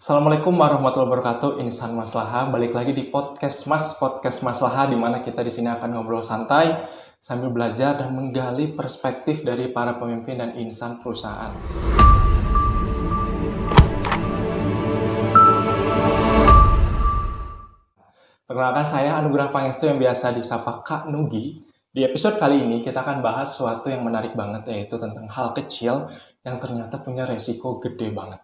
Assalamualaikum warahmatullahi wabarakatuh. Insan Maslahah, balik lagi di podcast Maslahah, di mana kita di sini akan ngobrol santai sambil belajar dan menggali perspektif dari para pemimpin dan insan perusahaan. Perkenalkan, saya Anugrah Pangestu yang biasa disapa Kak Nugi. Di episode kali ini kita akan bahas sesuatu yang menarik banget, yaitu tentang hal kecil yang ternyata punya resiko gede banget.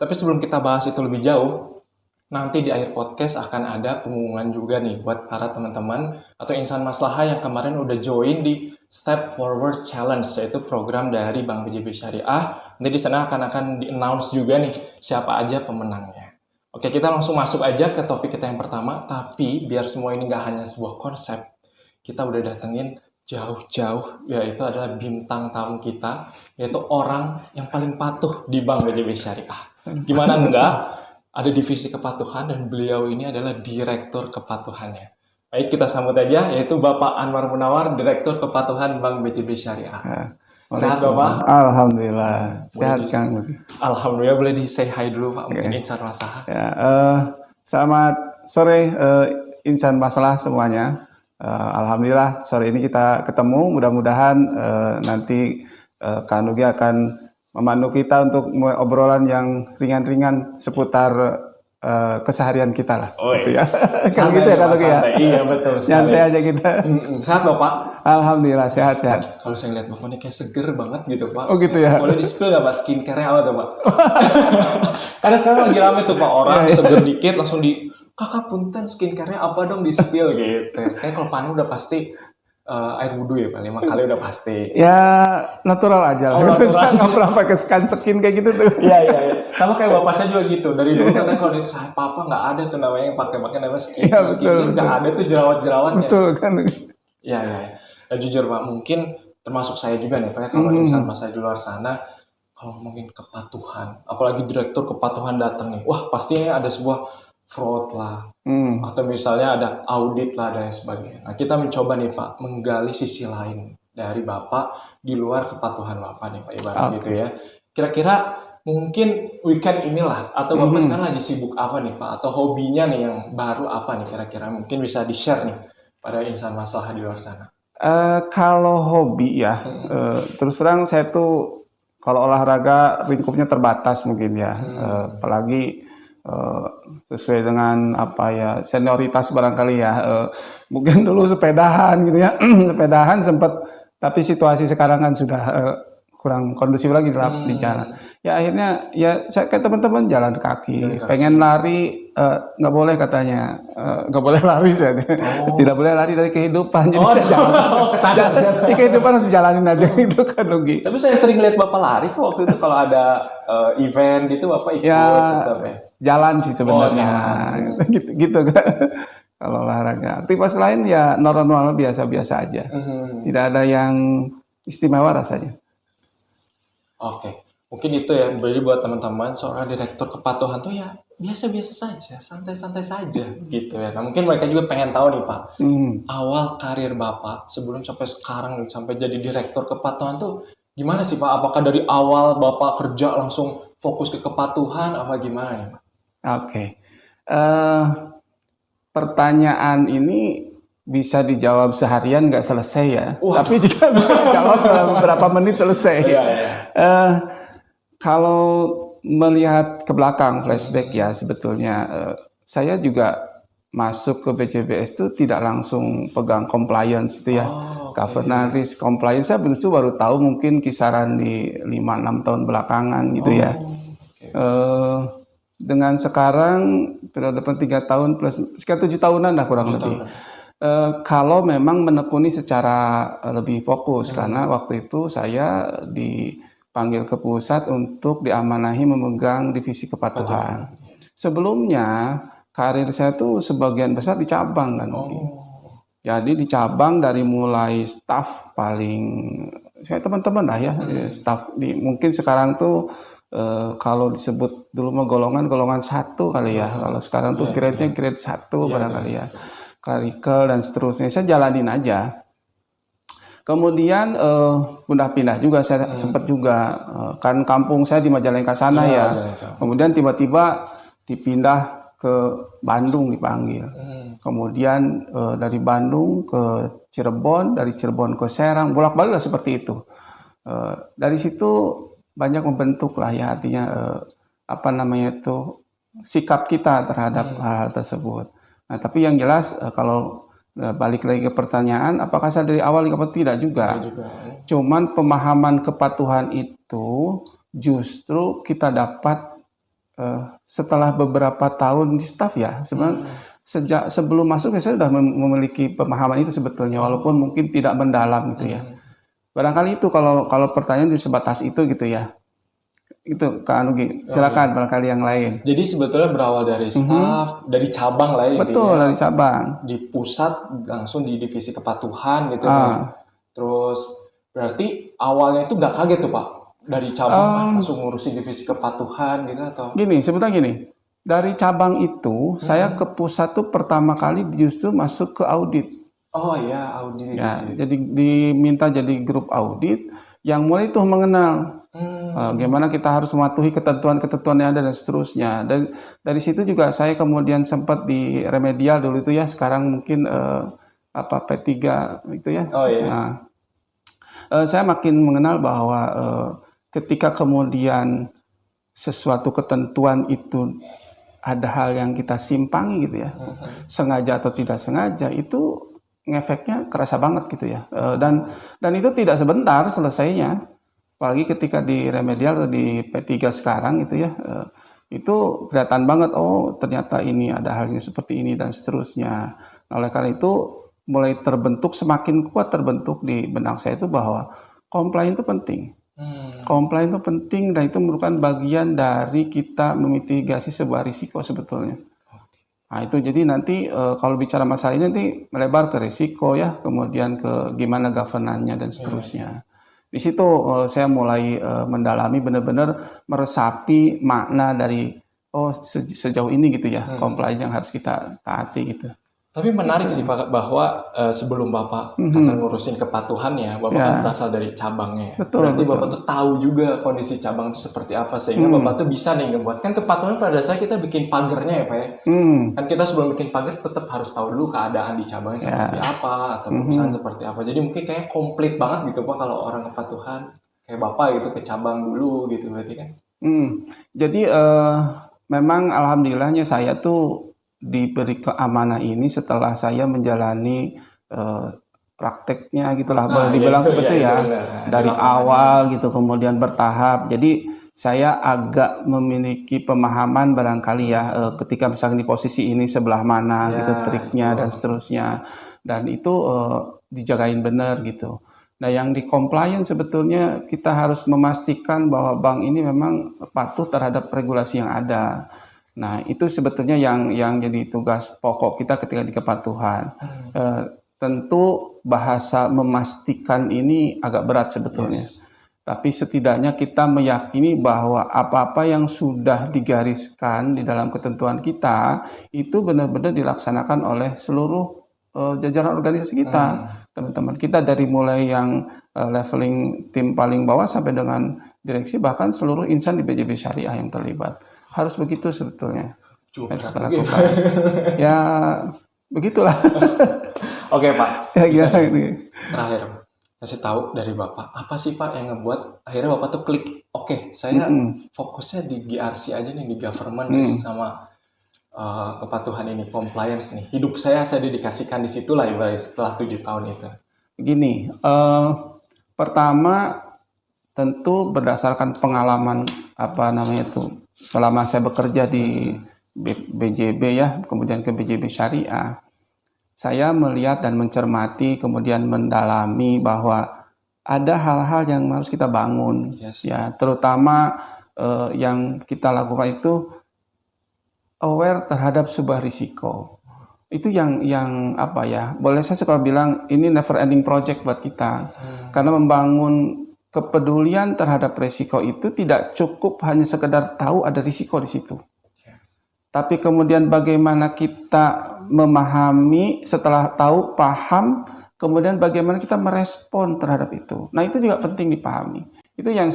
Tapi sebelum kita bahas itu lebih jauh, nanti di akhir podcast akan ada pengumuman juga nih buat para teman-teman atau insan maslahah yang kemarin udah join di Step Forward Challenge, yaitu program dari Bank BJB Syariah. Nanti di sana akan di-announce juga nih siapa aja pemenangnya. Oke, kita langsung masuk aja ke topik kita yang pertama, tapi biar semua ini nggak hanya sebuah konsep, kita udah datengin jauh-jauh, yaitu adalah bintang tamu kita, yaitu orang yang paling patuh di Bank BJB Syariah. Gimana enggak? Ada divisi kepatuhan dan beliau ini adalah direktur kepatuhannya. Baik, kita sambut aja, yaitu Bapak Anwar Munawar, Direktur Kepatuhan Bank BJB Syariah. Sehat Bapak? Alhamdulillah, sehat Kang. Alhamdulillah, boleh di-say hi dulu Pak, mungkin Insan Maslahah. Ya, selamat sore Insan Maslahah semuanya. Alhamdulillah sore ini kita ketemu, mudah-mudahan nanti Kak Nugi akan memandu kita untuk obrolan yang ringan-ringan seputar keseharian kita lah. Oh, gitu ya. Kan gitu ya Kak Nugi ya. Iya betul sekali. Nyantai aja kita. Sehat Bapak? Alhamdulillah sehat-sehat. Kalau saya lihat Bapak ini kayak seger banget gitu Pak. Oh gitu ya. Boleh di-spill nggak Pak skincare-nya apa tuh Pak? Karena sekarang lagi rame tuh Pak, orang seger dikit langsung di kakak punten skincare-nya apa dong di-spill gitu. Kayak kalau panen udah pasti air wudhu ya Pak, 5 kali udah pasti. Ya natural aja lah. Natural. Nggak pernah pakai skin kayak gitu tuh. Iya. Sama kayak bapak saya juga gitu. Dari dulu katanya kalau di saya papa nggak ada tuh namanya yang pakai namanya skincare. Skincare nggak ada tuh jerawat-jerawatnya. Betul kan. Iya. Ya, jujur Pak, mungkin termasuk saya juga nih Pak, kalau insan masa di luar sana, kalau ngomongin kepatuhan, apalagi direktur kepatuhan datang nih, wah pastinya ada sebuah fraud lah, atau misalnya ada audit lah dan sebagainya. Nah kita mencoba nih Pak, menggali sisi lain dari Bapak di luar kepatuhan Bapak nih Pak, ibarat gitu ya. Kira-kira mungkin weekend inilah, atau Bapak sekarang lagi sibuk apa nih Pak, atau hobinya nih yang baru apa nih kira-kira, mungkin bisa di-share nih pada insan maslahah di luar sana. Kalau hobi ya, terus terang saya tuh kalau olahraga lingkupnya terbatas mungkin ya, apalagi sesuai dengan apa ya senioritas barangkali ya, mungkin dulu sepedahan gitu ya, sepedahan sempat, tapi situasi sekarang kan sudah kurang kondusif lagi di jalan. Ya akhirnya ya saya kayak teman-teman jalan kaki. Pengen lari nggak boleh katanya, nggak boleh lari saya. Tidak boleh lari dari kehidupan. Jadi saya di kehidupan harus dijalanin aja gitu kan Nugi. Tapi saya sering lihat Bapak lari kok waktu itu kalau ada event gitu Bapak ikut. Ya gitu, jalan sih sebenarnya. Gitu kan. Kalau olahraga. Aktivitas lain ya normal biasa-biasa aja. Tidak ada yang istimewa rasanya. Oke, mungkin itu ya, jadi buat teman-teman seorang direktur kepatuhan tuh ya biasa-biasa saja, santai-santai saja gitu ya. Nah mungkin mereka juga pengen tahu nih Pak, awal karir Bapak sebelum sampai sekarang sampai jadi direktur kepatuhan tuh gimana sih Pak? Apakah dari awal Bapak kerja langsung fokus ke kepatuhan apa gimana nih Pak? Oke. Pertanyaan ini bisa dijawab seharian nggak selesai ya. Tapi juga bisa dijawab dalam beberapa menit selesai. Kalau melihat ke belakang flashback ya sebetulnya saya juga masuk ke BJBS itu tidak langsung pegang compliance itu ya. Governance risk compliance saya baru tahu mungkin kisaran di 5-6 tahun belakangan gitu ya. Dengan sekarang periode 3 tahun plus sekitar 7 tahunan lah kurang lebih. Kalau memang menekuni secara lebih fokus, karena waktu itu saya dipanggil ke pusat untuk diamanahi memegang divisi kepatuhan. Sebelumnya karir saya tuh sebagian besar di cabang kan. Jadi di cabang dari mulai staf paling, saya teman-teman lah ya, staf mungkin sekarang tuh kalau disebut dulu mah golongan 1 kali ya. Kalau sekarang tuh grade-nya grade 1 barangkali ya. Clerical dan seterusnya, saya jalanin aja. Kemudian pindah-pindah juga, saya sempat juga kan kampung saya di Majalengka sana ya. Kemudian tiba-tiba dipindah ke Bandung dipanggil. Kemudian dari Bandung ke Cirebon, dari Cirebon ke Serang, bolak-balik lah seperti itu. Dari situ banyak membentuk lah ya, artinya apa namanya itu sikap kita terhadap hal tersebut. Nah, tapi yang jelas kalau balik lagi ke pertanyaan, apakah saya dari awal apa tidak juga. Cuman pemahaman kepatuhan itu justru kita dapat setelah beberapa tahun di staf ya. Sebenarnya sejak sebelum masuk saya sudah memiliki pemahaman itu sebetulnya, walaupun mungkin tidak mendalam gitu ya. Barangkali itu kalau pertanyaan di sebatas itu gitu ya. Itu Kak Anugi, silakan barangkali yang lain. Jadi sebetulnya berawal dari staf, dari cabang lah ya. Betul, dari cabang. Di pusat langsung di divisi kepatuhan gitu. Terus berarti awalnya itu nggak kaget tuh Pak? Dari cabang langsung ngurusin divisi kepatuhan gitu atau? Sebetulnya gini. Dari cabang itu saya ke pusat tuh pertama kali justru masuk ke audit. Oh ya, audit. Ya, jadi diminta jadi grup audit yang mulai tuh mengenal bagaimana kita harus mematuhi ketentuan-ketentuan yang ada dan seterusnya. Dan dari situ juga saya kemudian sempat di remedial dulu itu ya, sekarang mungkin P3 itu ya. Oh iya. Nah, saya makin mengenal bahwa ketika kemudian sesuatu ketentuan itu ada hal yang kita simpangi gitu ya, sengaja atau tidak sengaja, itu ngefeknya kerasa banget gitu ya. Dan itu tidak sebentar selesainya, apalagi ketika di remedial atau di P3 sekarang gitu ya, itu kelihatan banget, oh ternyata ini ada halnya seperti ini dan seterusnya. Nah, oleh karena itu mulai terbentuk, semakin kuat terbentuk di benak saya itu bahwa compliance itu penting. Compliance itu penting dan itu merupakan bagian dari kita memitigasi sebuah risiko sebetulnya. Nah itu jadi nanti kalau bicara masalah ini nanti melebar ke risiko ya, kemudian ke gimana governance-nya dan seterusnya. Di situ saya mulai mendalami benar-benar meresapi makna dari sejauh ini gitu ya, compliance yang harus kita taati gitu. Tapi menarik sih Pak, bahwa sebelum Bapak akan ngurusin kepatuhannya, Bapak kan berasal dari cabangnya. Berarti Bapak tuh tahu juga kondisi cabang itu seperti apa, sehingga Bapak tuh bisa nih ngebuat. Kan kepatuhan pada dasarnya kita bikin pagernya ya Pak ya. Kan kita sebelum bikin pagar tetap harus tahu dulu keadaan di cabangnya seperti apa, atau perusahaan seperti apa. Jadi mungkin kayak komplit banget gitu Pak kalau orang kepatuhan. Kayak Bapak gitu ke cabang dulu gitu berarti kan. Jadi memang alhamdulillahnya saya tuh diberi keamanan ini setelah saya menjalani prakteknya gitulah, boleh dibilang seperti ya, dari awal gitu, kemudian bertahap. Jadi saya agak memiliki pemahaman barangkali ya, ketika misalnya di posisi ini sebelah mana gitu triknya dan seterusnya, dan itu dijagain benar gitu. Nah yang di compliance sebetulnya kita harus memastikan bahwa bank ini memang patuh terhadap regulasi yang ada. Nah, itu sebetulnya yang jadi tugas pokok kita ketika di kepatuhan. Tentu bahasa memastikan ini agak berat sebetulnya. Tapi setidaknya kita meyakini bahwa apa-apa yang sudah digariskan di dalam ketentuan kita itu benar-benar dilaksanakan oleh seluruh jajaran organisasi kita. Teman-teman kita dari mulai yang leveling tim paling bawah sampai dengan direksi, bahkan seluruh insan di BJB Syariah yang terlibat. Harus begitu sebetulnya. Ya begitulah. Oke Pak. Terakhir kasih tahu dari Bapak, apa sih Pak yang ngebuat akhirnya Bapak tuh klik, oke, saya fokusnya di GRC aja nih, di government sama kepatuhan ini, compliance nih. Hidup saya dedikasikan di situ lah ibaratnya setelah 7 tahun itu. Begini, pertama tentu berdasarkan pengalaman selama saya bekerja di BJB ya, kemudian ke BJB Syariah, saya melihat dan mencermati, kemudian mendalami bahwa ada hal-hal yang harus kita bangun, ya, terutama yang kita lakukan itu aware terhadap sebuah risiko. Itu yang apa ya? Boleh saya suka bilang ini never ending project buat kita, karena membangun kepedulian terhadap risiko itu tidak cukup hanya sekedar tahu ada risiko di situ. Tapi kemudian bagaimana kita memahami, setelah tahu, paham, kemudian bagaimana kita merespon terhadap itu. Nah itu juga penting dipahami. Itu yang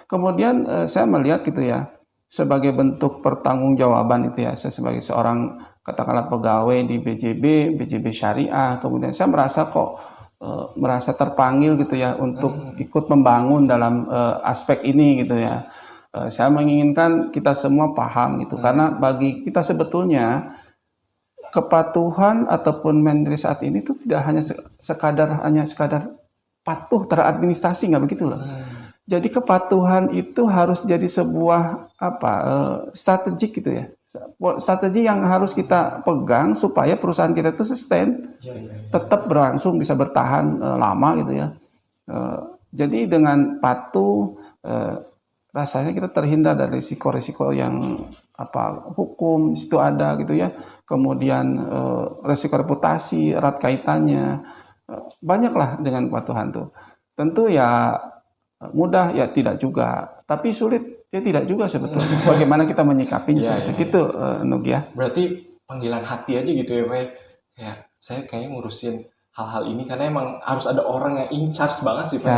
kemudian saya melihat gitu ya, sebagai bentuk pertanggungjawaban itu ya, saya sebagai seorang katakanlah pegawai di BJB Syariah, kemudian saya merasa merasa terpanggil gitu ya untuk ikut membangun dalam aspek ini gitu ya. Saya menginginkan kita semua paham gitu, karena bagi kita sebetulnya kepatuhan ataupun menteri saat ini itu tidak hanya sekadar patuh teradministrasi, nggak begitu loh. Jadi kepatuhan itu harus jadi sebuah strategik gitu ya. Strategi yang harus kita pegang supaya perusahaan kita itu sustain, tetap berlangsung, bisa bertahan lama gitu ya. Jadi dengan patuh rasanya kita terhindar dari risiko-risiko yang hukum situ ada gitu ya. Kemudian risiko reputasi erat kaitannya. Banyaklah dengan kepatuhan tuh. Tentu ya mudah ya tidak juga, tapi sulit ya tidak juga sebetulnya. Bagaimana kita menyikapinya gitu, Nuk ya. Berarti panggilan hati aja gitu ya, Pak. Ya, saya kayaknya ngurusin hal-hal ini karena emang harus ada orang yang in charge banget sih, Pak.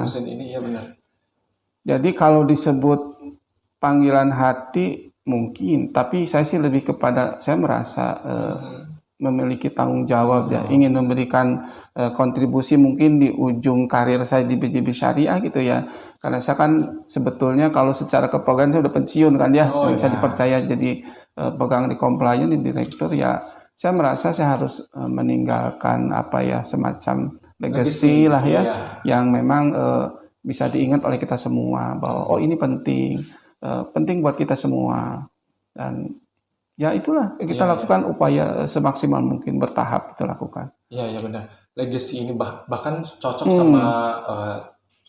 Ngurusin ini ya benar. Jadi kalau disebut panggilan hati mungkin, tapi saya sih lebih kepada saya merasa memiliki tanggung jawab ya, ingin memberikan kontribusi mungkin di ujung karir saya di BJB Syariah gitu ya, karena saya kan sebetulnya kalau secara kepegawaian saya udah pensiun kan ya, saya dipercaya jadi pegang di compliance, di direktur ya, saya merasa saya harus meninggalkan semacam legacy lah ya, yang memang bisa diingat oleh kita semua bahwa ini penting buat kita semua. Dan ya itulah kita lakukan upaya semaksimal mungkin, bertahap kita lakukan. Iya benar. Legacy ini bahkan cocok sama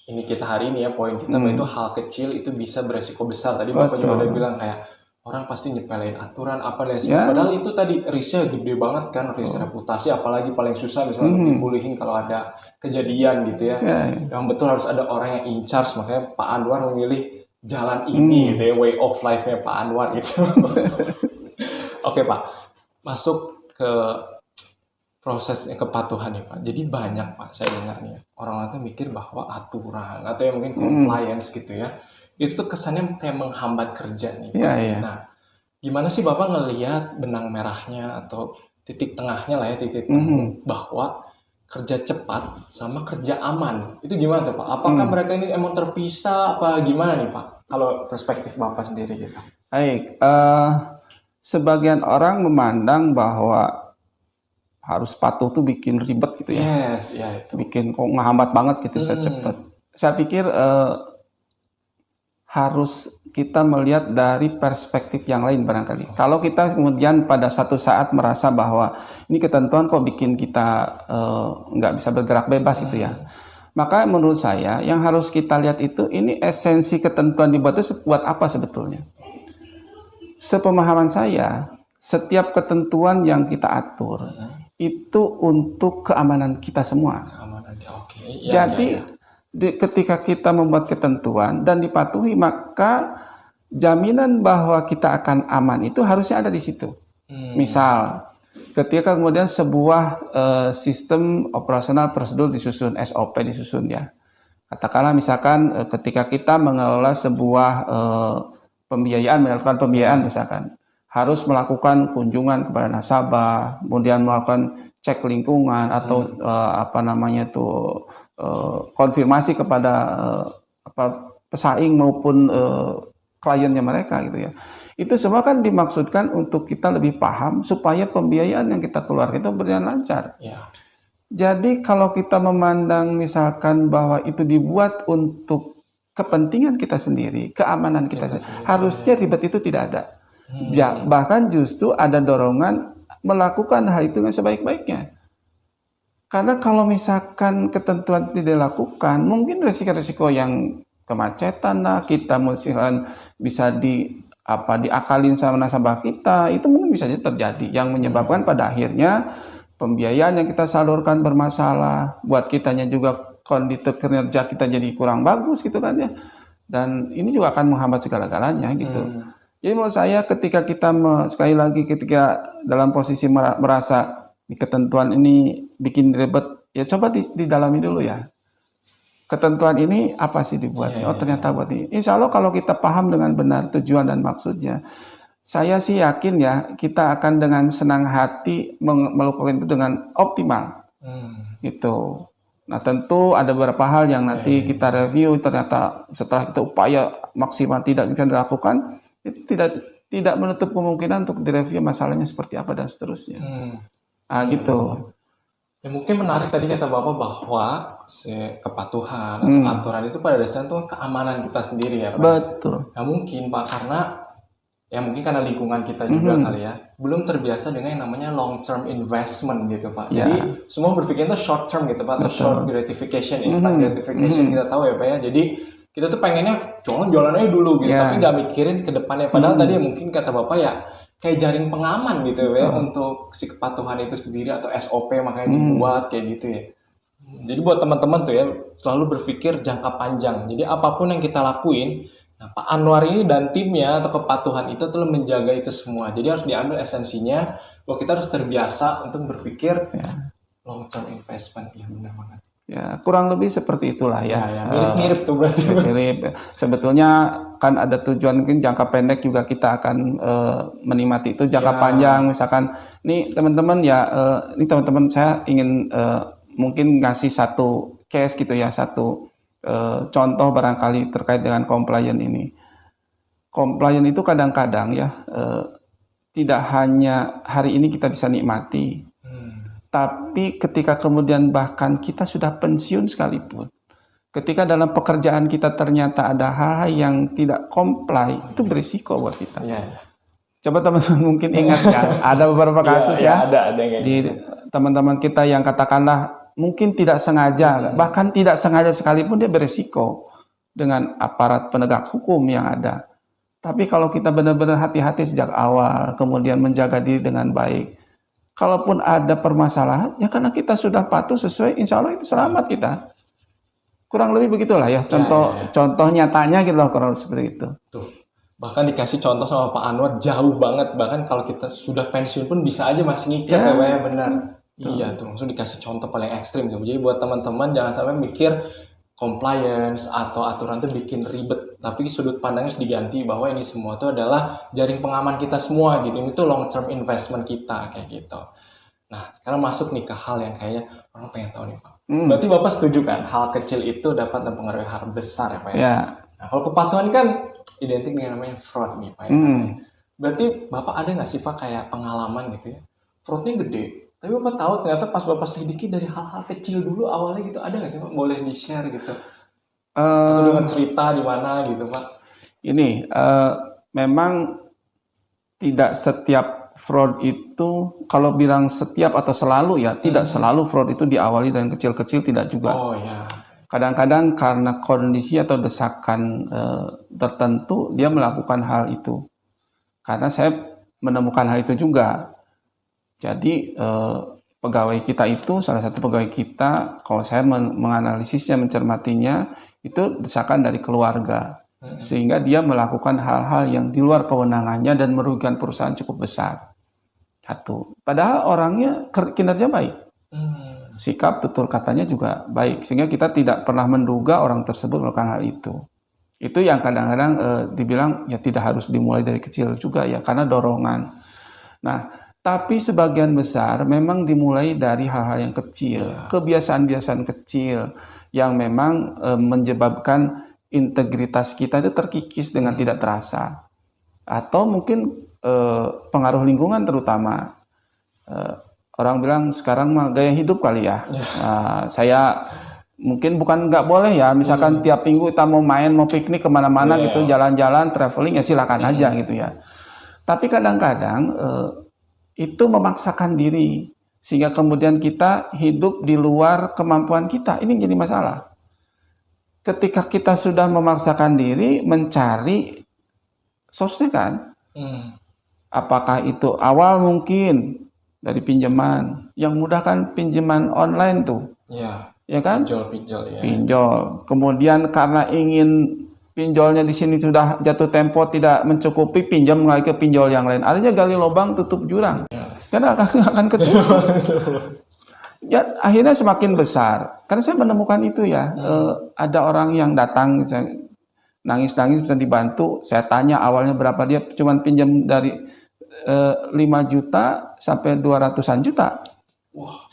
ini kita hari ini ya, poin kita bahwa itu hal kecil itu bisa beresiko besar. Tadi Bapak juga udah bilang kayak orang pasti nyepelin aturan apa dan sebagainya. Padahal itu tadi risknya gede banget kan, risk reputasi, apalagi paling susah misalnya untuk dipulihin kalau ada kejadian gitu ya. Yang betul harus ada orang yang in charge, makanya Pak Anwar memilih jalan ini gitu ya, way of life-nya Pak Anwar gitu. Oke Pak, masuk ke proses kepatuhan ya Pak. Jadi banyak Pak, saya dengar nih, orang-orang tuh mikir bahwa aturan atau yang mungkin compliance gitu ya, itu tuh kesannya kayak menghambat kerja nih Pak. Nah, gimana sih Bapak ngelihat benang merahnya atau titik tengahnya lah ya, titik temu bahwa kerja cepat sama kerja aman, itu gimana tuh Pak? Apakah mereka ini emang terpisah apa gimana nih Pak? Kalau perspektif Bapak sendiri gitu. Baik, sebagian orang memandang bahwa harus patuh tuh bikin ribet gitu ya. Itu. Bikin kok ngehambat banget gitu, bisa cepat. Saya pikir harus kita melihat dari perspektif yang lain barangkali. Kalau kita kemudian pada satu saat merasa bahwa ini ketentuan kok bikin kita nggak bisa bergerak bebas gitu ya. Maka menurut saya yang harus kita lihat itu, ini esensi ketentuan dibuat itu buat apa sebetulnya. Sepemahaman saya, setiap ketentuan yang kita atur itu untuk keamanan kita semua. Jadi ketika kita membuat ketentuan dan dipatuhi, maka jaminan bahwa kita akan aman itu harusnya ada di situ. Misal, ketika kemudian sebuah sistem operasional prosedur disusun, SOP disusun ya. Katakanlah misalkan ketika kita mengelola sebuah melakukan pembiayaan misalkan, harus melakukan kunjungan kepada nasabah, kemudian melakukan cek lingkungan atau konfirmasi kepada pesaing maupun kliennya mereka gitu ya. Itu semua kan dimaksudkan untuk kita lebih paham supaya pembiayaan yang kita keluarkan itu berjalan lancar. Jadi kalau kita memandang misalkan bahwa itu dibuat untuk kepentingan kita sendiri, keamanan kita sendiri, harusnya ribet itu tidak ada. Ya, bahkan justru ada dorongan melakukan hal itu dengan sebaik-baiknya. Karena kalau misalkan ketentuan tidak dilakukan, mungkin risiko-risiko yang kemacetan lah, kita misalkan bisa diakalin sama nasabah kita, itu mungkin bisa terjadi, yang menyebabkan pada akhirnya pembiayaan yang kita salurkan bermasalah, buat kitanya juga kondisi kinerja kita jadi kurang bagus gitu kan ya. Dan ini juga akan menghambat segala-galanya gitu. Jadi menurut saya ketika kita sekali lagi ketika dalam posisi merasa di ketentuan ini bikin ribet, ya coba didalami dulu ya. ketentuan ini apa sih dibuatnya? Oh ternyata buat ini. Insya Allah kalau kita paham dengan benar tujuan dan maksudnya, saya sih yakin ya kita akan dengan senang hati melakukan itu dengan optimal. Itu. Nah tentu ada beberapa hal yang nanti kita review, ternyata setelah kita upaya maksimal tidak bisa dilakukan, itu tidak menutup kemungkinan untuk direview masalahnya seperti apa dan seterusnya. Gitu. Ya mungkin menarik tadi kata Bapak bahwa kepatuhan atau aturan itu pada dasarnya itu keamanan kita sendiri ya Pak. Betul. Nah mungkin Pak karena lingkungan kita juga kali ya belum terbiasa dengan yang namanya long term investment gitu Pak. Jadi semua berpikir itu short term gitu Pak, atau short gratification, instant gratification kita tahu ya Pak ya. Jadi kita tuh pengennya jualan aja dulu gitu, tapi nggak mikirin ke depannya. Padahal tadi mungkin kata Bapak ya kayak jaring pengaman gitu ya untuk si kepatuhan itu sendiri atau SOP makanya dibuat kayak gitu ya. Jadi buat teman-teman tuh ya selalu berpikir jangka panjang. Jadi apapun yang kita lakuin, nah Pak Anwar ini dan timnya atau kepatuhan itu telah menjaga itu semua. Jadi harus diambil esensinya bahwa kita harus terbiasa untuk berpikir long term investment. Ya benar banget. Ya, kurang lebih seperti itulah ya. Mirip-mirip tuh berarti. Mirip. Sebetulnya kan ada tujuan mungkin jangka pendek juga kita akan menikmati itu. Jangka panjang misalkan nih teman-teman ya, ini teman-teman saya ingin mungkin ngasih satu case gitu ya, satu contoh barangkali terkait dengan compliance ini. Compliance itu kadang-kadang ya tidak hanya hari ini kita bisa nikmati. Tapi ketika kemudian bahkan kita sudah pensiun sekalipun, ketika dalam pekerjaan kita ternyata ada hal-hal yang tidak comply, itu berisiko buat kita. Coba teman-teman mungkin ingat ya, ada beberapa kasus ada di teman-teman kita yang katakanlah mungkin tidak sengaja, bahkan tidak sengaja sekalipun dia berisiko dengan aparat penegak hukum yang ada. Tapi kalau kita benar-benar hati-hati sejak awal, kemudian menjaga diri dengan baik, kalaupun ada permasalahan, ya karena kita sudah patuh sesuai, insya Allah itu selamat kita. Kurang lebih begitulah ya, contoh nyatanya gitu loh, kurang seperti itu. Tuh, bahkan dikasih contoh sama Pak Anwar jauh banget, bahkan kalau kita sudah pensiun pun bisa aja masih ngikat ya benar. Iya tuh, langsung dikasih contoh paling ekstrim. Jadi buat teman-teman jangan sampai mikir compliance atau aturan itu bikin ribet, tapi sudut pandangnya harus diganti bahwa ini semua itu adalah jaring pengaman kita semua gitu. Ini tuh long term investment kita kayak gitu. Nah, sekarang masuk nih ke hal yang kayaknya orang pengen tahu nih Pak. Berarti Bapak setuju kan hal kecil itu dapat mempengaruhi hal besar ya Pak ya? Nah, kalau kepatuhan kan identik dengan namanya fraud nih Pak ya. Berarti Bapak ada nggak sih Pak kayak pengalaman gitu ya? Fraudnya gede. Tapi Bapak tahu ternyata pas Bapak selidiki dari hal-hal kecil dulu awalnya gitu, ada nggak sih Pak? Boleh di-share gitu? Atau dengan cerita di mana gitu Pak? Ini memang tidak setiap fraud itu, kalau bilang setiap atau selalu ya, tidak selalu fraud itu diawali dengan kecil-kecil, tidak juga. Kadang-kadang karena kondisi atau desakan tertentu dia melakukan hal itu. Karena saya menemukan hal itu juga. Jadi pegawai kita itu, salah satu pegawai kita, kalau saya menganalisisnya, mencermatinya, itu desakan dari keluarga. Sehingga dia melakukan hal-hal yang di luar kewenangannya dan merugikan perusahaan cukup besar. Satu. Padahal orangnya kinerja baik. Sikap, tutur katanya juga baik. Sehingga kita tidak pernah menduga orang tersebut melakukan hal itu. Itu yang kadang-kadang dibilang ya tidak harus dimulai dari kecil juga ya, karena dorongan. Nah, tapi sebagian besar memang dimulai dari hal-hal yang kecil, kebiasaan-kebiasaan kecil yang memang menyebabkan integritas kita itu terkikis dengan tidak terasa. Atau mungkin pengaruh lingkungan terutama. Orang bilang sekarang mah gaya hidup kali ya. Saya mungkin bukan nggak boleh ya, misalkan tiap minggu kita mau main, mau piknik kemana-mana gitu, jalan-jalan, traveling ya silakan aja gitu ya. Tapi kadang-kadang itu memaksakan diri sehingga kemudian kita hidup di luar kemampuan kita. Ini jadi masalah. Ketika kita sudah memaksakan diri mencari source-nya kan, apakah itu awal mungkin dari pinjaman, yang mudah kan pinjaman online tuh, ya kan? Pinjol. Kemudian karena ingin pinjolnya di sini sudah jatuh tempo tidak mencukupi, pinjam lagi ke pinjol yang lain. Artinya gali lubang tutup jurang. Karena akan ketemu. Ya, akhirnya semakin besar. Karena saya menemukan itu ya, ada orang yang datang, misalnya, nangis-nangis bisa dibantu. Saya tanya awalnya berapa, dia cuma pinjam dari 5 juta sampai 200-an juta. Wah,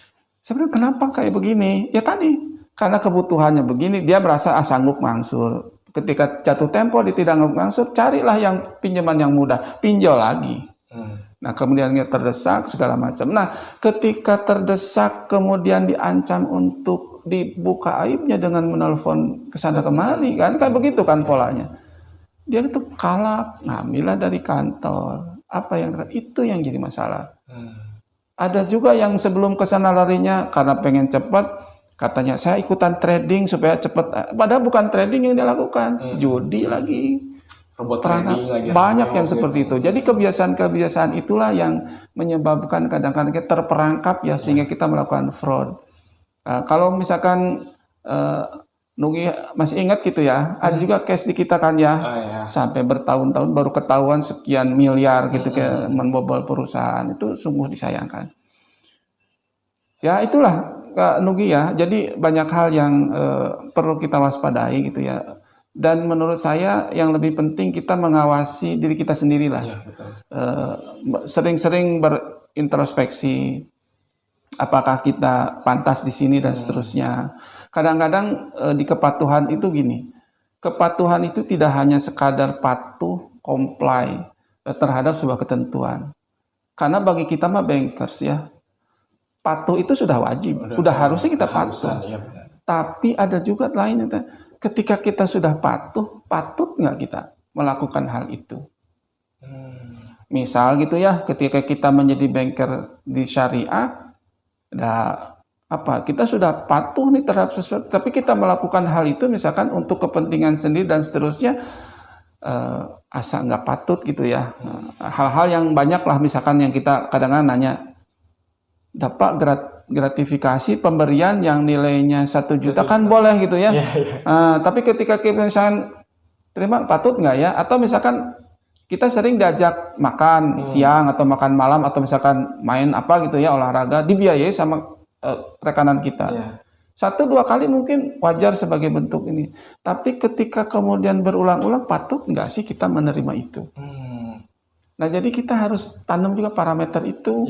Sebenarnya kenapa kayak begini? Ya tadi, karena kebutuhannya begini, dia merasa sanggup ngangsur. Ketika jatuh tempo dia tidak sanggup ngangsur, carilah yang pinjaman yang mudah, pinjol lagi. Nah, kemudian dia terdesak segala macam. Nah, ketika terdesak kemudian diancam untuk dibuka aibnya dengan menelpon ke sana kemari, kan kayak begitu kan polanya. Dia itu kalap, ngambillah dari kantor. Apa yang itu yang jadi masalah. Ada juga yang sebelum ke sana larinya karena pengen cepat, katanya saya ikutan trading supaya cepat. Padahal bukan trading yang dia lakukan, judi lagi. robot trading lagi. Banyak yang seperti itu. Jadi kebiasaan-kebiasaan itulah yang menyebabkan kadang-kadang kita terperangkap ya sehingga kita melakukan fraud. Kalau misalkan Nugi masih ingat gitu ya, ada juga case di kita kan ya, sampai bertahun-tahun baru ketahuan sekian miliar gitu kayak membobol perusahaan, itu sungguh disayangkan. Ya itulah Kak Nugi ya, jadi banyak hal yang perlu kita waspadai gitu ya. Dan menurut saya yang lebih penting kita mengawasi diri kita sendirilah. Iya, betul. Sering-sering berintrospeksi, apakah kita pantas di sini dan seterusnya. Kadang-kadang di kepatuhan itu gini, kepatuhan itu tidak hanya sekadar patuh, comply terhadap sebuah ketentuan. Karena bagi kita mah bankers ya, patuh itu sudah wajib, udah harusnya kita patuh. Ya, tapi ada juga lain, ketika kita sudah patuh, patut nggak kita melakukan hal itu? Misal gitu ya, ketika kita menjadi banker di syariah, kita sudah patuh nih terhadap sesuatu, tapi kita melakukan hal itu misalkan untuk kepentingan sendiri dan seterusnya, asa nggak patut gitu ya. Hal-hal yang banyak lah misalkan yang kita kadang-kadang nanya, dapat gratifikasi pemberian yang nilainya 1 juta kan boleh gitu ya. Tapi ketika kita misalkan terima patut nggak ya? Atau misalkan kita sering diajak makan siang atau makan malam atau misalkan main apa gitu ya, olahraga, dibiayai sama rekanan kita. 1-2 kali mungkin wajar sebagai bentuk ini. Tapi ketika kemudian berulang-ulang, patut nggak sih kita menerima itu? Nah, jadi kita harus tanam juga parameter itu.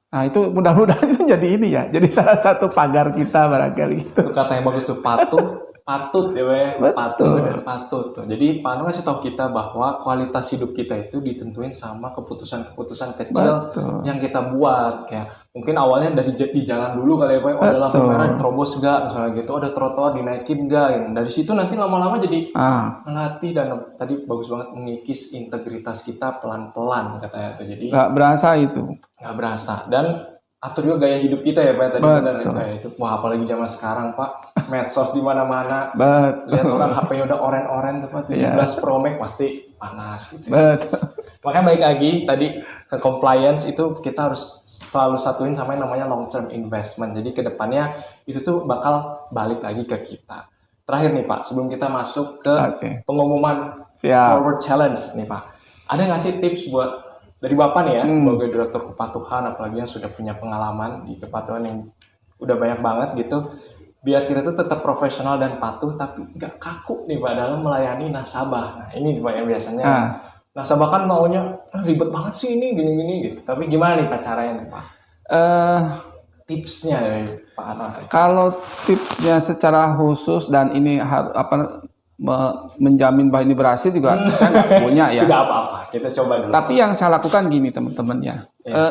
Nah, itu mudah-mudahan itu jadi ini ya. Jadi salah satu pagar kita barangkali. Itu kata yang bagus tuh, patut ya patuh dan patut tuh. Jadi Pak Anu ngasih tahu kita bahwa kualitas hidup kita itu ditentuin sama keputusan-keputusan kecil yang kita buat. Kayak mungkin awalnya dari di jalan dulu kali ya Pak, ada lampu merah diterobos gak misalnya gitu, ada trotoar dinaikin gak, yang dari situ nanti lama-lama jadi melatih dan tadi bagus banget mengikis integritas kita pelan-pelan katanya tuh. Jadi nggak berasa itu. Nggak berasa. Dan atur juga gaya hidup kita ya Pak tadi, benar kayak itu. Wah, apalagi zaman sekarang Pak, medsos di mana-mana. Lihat orang HP-nya udah oren-oren tuh Pak, 17 Pro Max pasti panas gitu. Makanya baik lagi tadi ke compliance itu kita harus selalu satuin sama yang namanya long term investment. Jadi kedepannya itu tuh bakal balik lagi ke kita. Terakhir nih Pak, sebelum kita masuk ke pengumuman forward challenge nih Pak, ada nggak sih tips buat dari Bapak nih ya, sebagai direktur kepatuhan, apalagi yang sudah punya pengalaman di kepatuhan yang udah banyak banget gitu, biar kita tuh tetap profesional dan patuh, tapi nggak kaku nih Pak dalam melayani nasabah. Nah ini Pak yang biasanya nasabah kan maunya ribet banget sih ini gini-gini gitu. Tapi gimana nih Pak caranya nih Pak? Tipsnya dari Pak Atta. Kalau tipsnya secara khusus dan ini menjamin bahwa ini berhasil juga saya nggak punya ya. Tidak apa-apa, kita coba dulu. Tapi yang saya lakukan gini teman-teman ya,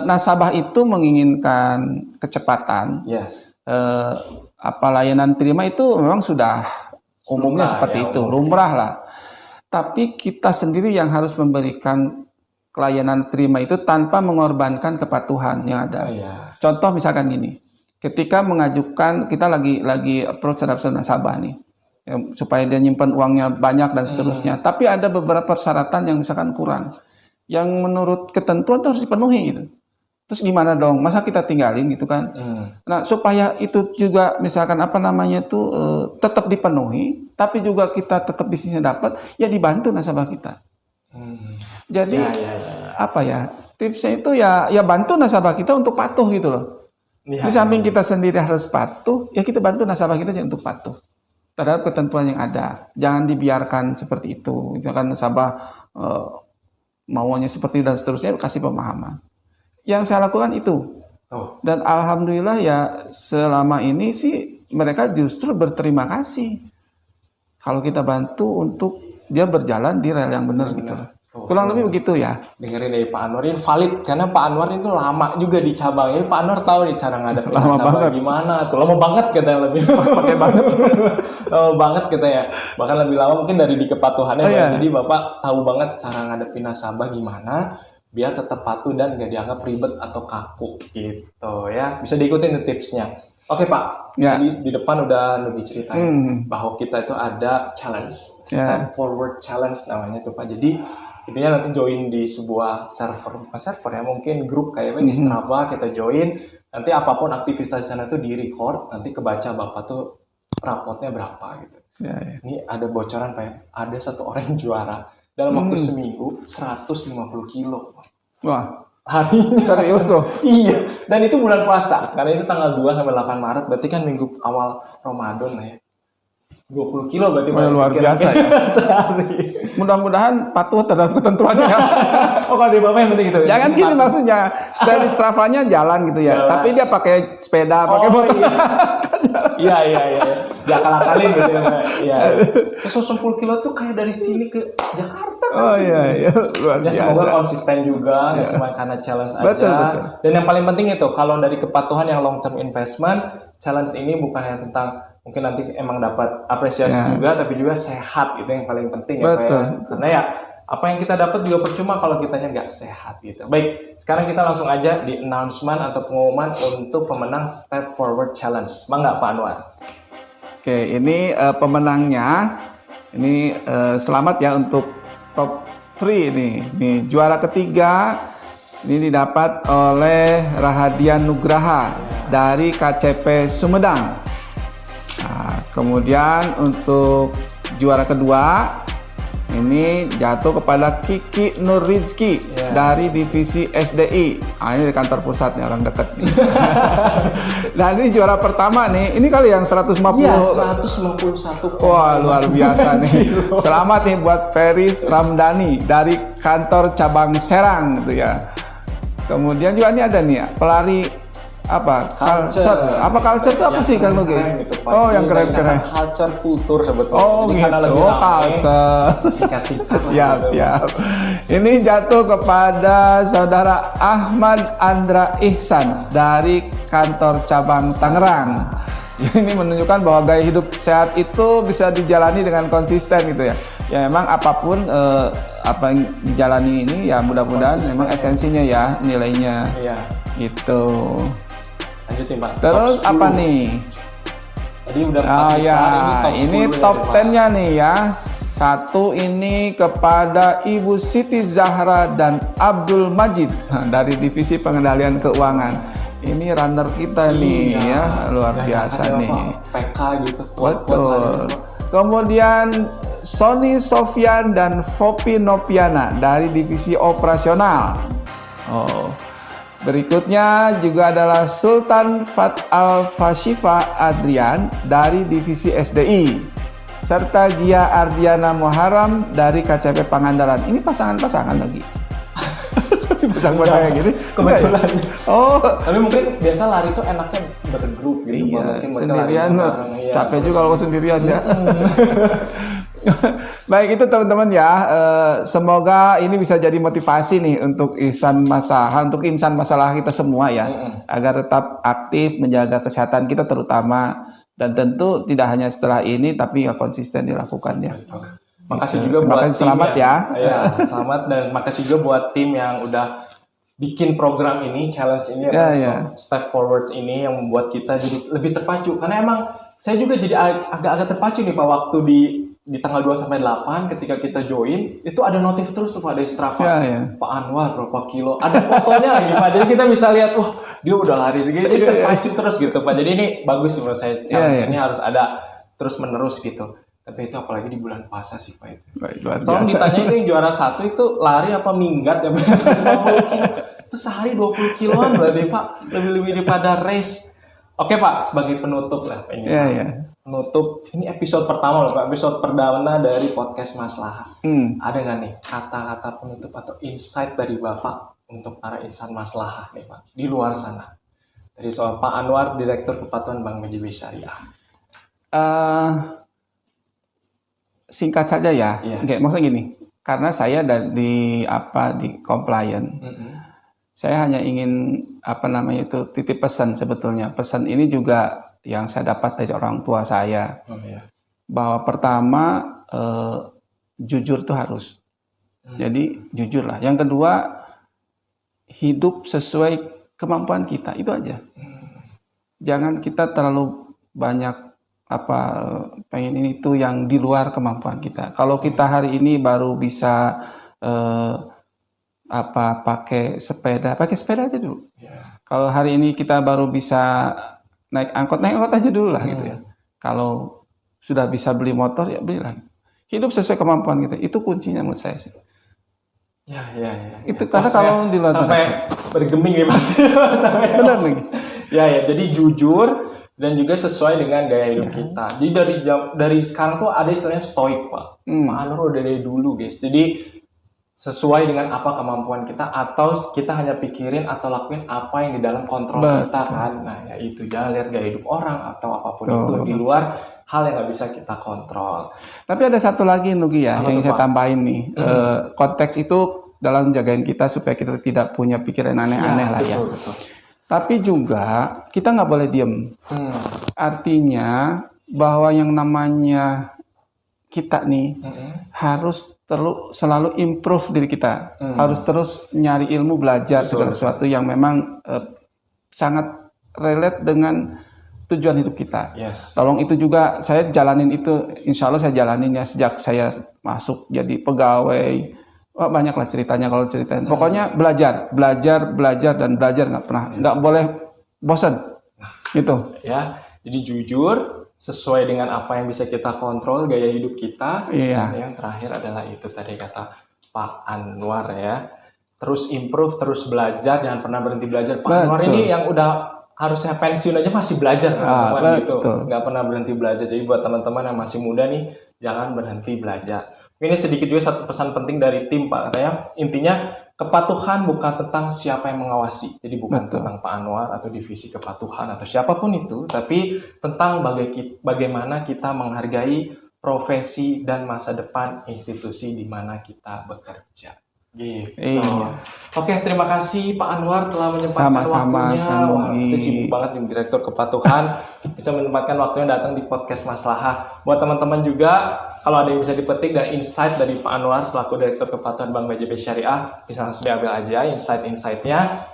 nasabah itu menginginkan kecepatan. Layanan terima itu memang sudah umumnya seperti itu, lumrah lah. Tapi kita sendiri yang harus memberikan layanan terima itu tanpa mengorbankan kepatuhan yang ada. Contoh misalkan gini, ketika mengajukan kita lagi approach terhadap nasabah nih, ya, supaya dia nyimpan uangnya banyak dan seterusnya. Tapi ada beberapa persyaratan yang misalkan kurang, yang menurut ketentuan itu harus dipenuhi gitu. Terus gimana dong? Masa kita tinggalin gitu kan? Nah, supaya itu juga misalkan tetap dipenuhi, tapi juga kita tetap bisnisnya dapat, ya dibantu nasabah kita. Jadi tipsnya itu ya bantu nasabah kita untuk patuh gitu loh. Iya. Di samping kita sendiri harus patuh, ya kita bantu nasabah kita untuk patuh terhadap ketentuan yang ada. Jangan dibiarkan seperti itu. Jangan nasabah maunya seperti dan seterusnya, kasih pemahaman. Yang saya lakukan itu. Dan alhamdulillah ya selama ini sih mereka justru berterima kasih kalau kita bantu untuk dia berjalan di rel yang benar gitu. Kurang lebih begitu ya. Dengerin dari Pak Anwar, ini valid karena Pak Anwar itu lama juga di cabang. Pak Anwar tahu nih cara ngadepin nasabah gimana tuh. Lama banget katanya lebih. Pakai banget. Lama banget katanya. Bahkan lebih lama mungkin dari di kepatuhannya. Iya. Jadi Bapak tahu banget cara ngadepin nasabah gimana biar tetap patuh dan gak dianggap ribet atau kaku gitu ya. Bisa diikutin tipsnya. Oke Pak, jadi di depan udah lebih ceritain bahwa kita itu ada challenge, step forward challenge namanya tuh Pak. Jadi intinya nanti join di sebuah server, bukan server ya, mungkin grup kayak di Strava, kita join, nanti apapun aktivitas di sana itu di record, nanti kebaca Bapak tuh rapotnya berapa gitu. Ini ada bocoran Pak ya, ada satu orang yang juara dalam waktu seminggu 150 kilo. Wah, hari ini serius tuh? Iya, dan itu bulan puasa, karena itu tanggal 2 sampai 8 Maret, berarti kan minggu awal Ramadan lah ya. 20 kilo berarti luar biasa ya. Sehari. Mudah-mudahan patuh terhadap ketentuannya. Oh, kalau di Bapak yang penting itu. Jangan gini maksudnya, style Strava-nya jalan gitu ya. Jalan. Tapi dia pakai sepeda, pakai motor. Iya. Ya akal-akalin gitu ya. Iya. Terus 10 kilo tuh kayak dari sini ke Jakarta kan. Oh iya, luar biasa. Ya semoga konsisten juga, nggak cuma karena challenge aja. Betul. Dan yang paling penting itu, kalau dari kepatuhan yang long term investment, challenge ini bukan hanya tentang mungkin nanti emang dapat apresiasi juga, tapi juga sehat, itu yang paling penting ya Pak ya. Karena ya apa yang kita dapat juga percuma kalau kitanya nggak sehat gitu. Baik, sekarang kita langsung aja di announcement atau pengumuman untuk pemenang Step Forward Challenge. Bangga Pak Anwar. Oke, ini pemenangnya. Ini selamat ya untuk top 3 nih. Nih juara ketiga ini didapat oleh Rahadian Nugraha dari KCP Sumedang. Nah, kemudian untuk juara kedua ini jatuh kepada Kiki Nur Rizky dari divisi SDI. Ini di kantor pusatnya, orang dekat nih. Dan ini juara pertama nih, ini kali yang 150. Iya, 151. Wah, luar biasa nih. Selamat nih buat Feris Ramdhani dari kantor cabang Serang gitu ya. Kemudian juga ini ada nih ya, pelari apa culture itu apa sih Kang Nugi? Gitu, oh yang keren culture kultur sebetulnya. Oh jadi gitu, culture siap ini jatuh kepada saudara Ahmad Andra Ihsan dari kantor cabang Tangerang. Ini menunjukkan bahwa gaya hidup sehat itu bisa dijalani dengan konsisten gitu ya. Ya memang apapun apa yang dijalani ini ya mudah-mudahan memang esensinya ya nilainya gitu. Lanjutin Pak. Terus apa nih? Tadi udah 4 besar, ini top 10-nya nih ya. Satu ini kepada Ibu Siti Zahra dan Abdul Majid dari divisi pengendalian keuangan. Ini runner kita nih ya, luar biasa nih. PK gitu. Betul. Kemudian Sony Sofyan dan Fopi Nopiana dari divisi operasional. Berikutnya juga adalah Sultan Fat Al-Fashifa Adrian dari divisi SDI. Serta Gia Ardiana Muharram dari KCP Pangandaran. Ini pasangan-pasangan lagi. Pasangan-pasangan gini. Kebetulan. Tapi mungkin biasa lari itu enaknya bergrup gitu. Iya, sendirian capek juga kalau sendirian ya. Baik itu teman-teman ya, semoga ini bisa jadi motivasi nih untuk insan masalah kita semua ya, agar tetap aktif menjaga kesehatan kita terutama, dan tentu tidak hanya setelah ini tapi ya konsisten dilakukan ya. Makasih juga buat tim selamat ya. Selamat, dan makasih juga buat tim yang udah bikin program ini, challenge ini, Step Forward ini yang membuat kita jadi lebih terpacu, karena emang saya juga jadi agak-agak terpacu nih Pak, waktu di tanggal 2 sampai 8 ketika kita join itu ada notif terus tuh Pak dari Strava. Pak Anwar berapa kilo, ada fotonya lagi Pak, jadi kita bisa lihat wah dia udah lari segini, jadi terpacu terus gitu Pak. Jadi ini bagus menurut saya, challenge ini harus ada terus menerus gitu. Tapi itu apalagi di bulan puasa sih Pak itu. Tolong ditanya itu yang juara 1 itu lari apa minggat ya Pak? Itu sehari 20 kiloan berarti Pak. Lebih-lebih daripada race. Oke Pak, sebagai penutup lah Pak, ini. Iya, iya. Penutup, ini episode pertama loh Pak, episode perdana dari podcast Maslahah. Ada nggak nih kata-kata penutup atau insight dari Bapak untuk para insan Maslahah nih Pak, di luar sana? Dari soal Pak Anwar, Direktur Kepatuhan Bank BJB Syariah. Singkat saja ya, Iya. maksudnya gini, karena saya di compliant, saya hanya ingin titip pesan sebetulnya. Pesan ini juga yang saya dapat dari orang tua saya, bahwa pertama jujur itu harus, jadi jujurlah. Yang kedua, hidup sesuai kemampuan kita, itu aja. Jangan kita terlalu banyak pengen ini itu yang di luar kemampuan kita. Kalau kita hari ini baru bisa pakai sepeda aja dulu. Kalau hari ini kita baru bisa naik angkot aja dulu lah gitu ya. Kalau sudah bisa beli motor ya belilah. Hidup sesuai kemampuan kita, itu kuncinya menurut saya sih. Ya. Itu karena kalau di luar sampai bergeming ya Pak. Sampai benar lagi. Ya, jadi jujur dan juga sesuai dengan gaya hidup kita. Jadi dari sekarang tuh ada istilahnya stoik Pak. Pak Anwar udah dari dulu guys. Jadi sesuai dengan apa kemampuan kita, atau kita hanya pikirin atau lakuin apa yang di dalam kontrol kita kan. Nah ya itu, jangan lihat gaya hidup orang atau apapun itu di luar hal yang nggak bisa kita kontrol. Tapi ada satu lagi Nugi ya, yang saya tambahin nih. Konteks itu dalam jagain kita supaya kita tidak punya pikiran aneh-aneh lah ya. Betul. Tapi juga kita nggak boleh diem. Artinya bahwa yang namanya kita nih harus selalu improve diri kita, harus terus nyari ilmu, belajar segala sesuatu yang memang sangat relate dengan tujuan hidup kita. Tolong itu juga saya jalanin itu, insya Allah saya jalanin ya sejak saya masuk jadi pegawai. Banyaklah ceritanya kalau ceritain. Pokoknya belajar dan belajar, nggak boleh bosan. Gitu. Ya, jadi jujur, sesuai dengan apa yang bisa kita kontrol, gaya hidup kita. Dan yang terakhir adalah itu tadi kata Pak Anwar ya. Terus improve, terus belajar, jangan pernah berhenti belajar. Pak Anwar ini yang udah harusnya pensiun aja masih belajar teman-teman gitu. Nggak pernah berhenti belajar. Jadi buat teman-teman yang masih muda nih, jangan berhenti belajar. Ini sedikit juga satu pesan penting dari tim Pak, katanya intinya kepatuhan bukan tentang siapa yang mengawasi, jadi bukan tentang Pak Anwar atau divisi kepatuhan atau siapapun itu, tapi tentang bagaimana kita menghargai profesi dan masa depan institusi di mana kita bekerja. Gitu. Oke, terima kasih Pak Anwar telah menyempatkan waktunya. Wah, pasti sibuk banget nih Direktur Kepatuhan. Bisa menyempatkan waktunya datang di podcast Maslahah. Buat teman-teman juga, kalau ada yang bisa dipetik dan insight dari Pak Anwar selaku Direktur Kepatuhan Bank BJB Syariah, bisa langsung diambil aja insight-insightnya.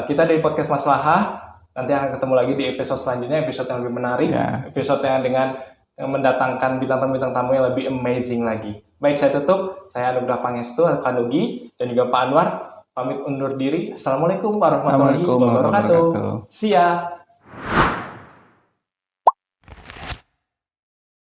Kita dari podcast Maslahah nanti akan ketemu lagi di episode selanjutnya, episode yang lebih menarik, episode yang dengan mendatangkan bintang tamu yang lebih amazing lagi. Baik, saya tutup. Saya Anugrah Pangestu, Kanugi, dan juga Pak Anwar. Pamit undur diri. Assalamualaikum warahmatullahi wabarakatuh. See ya.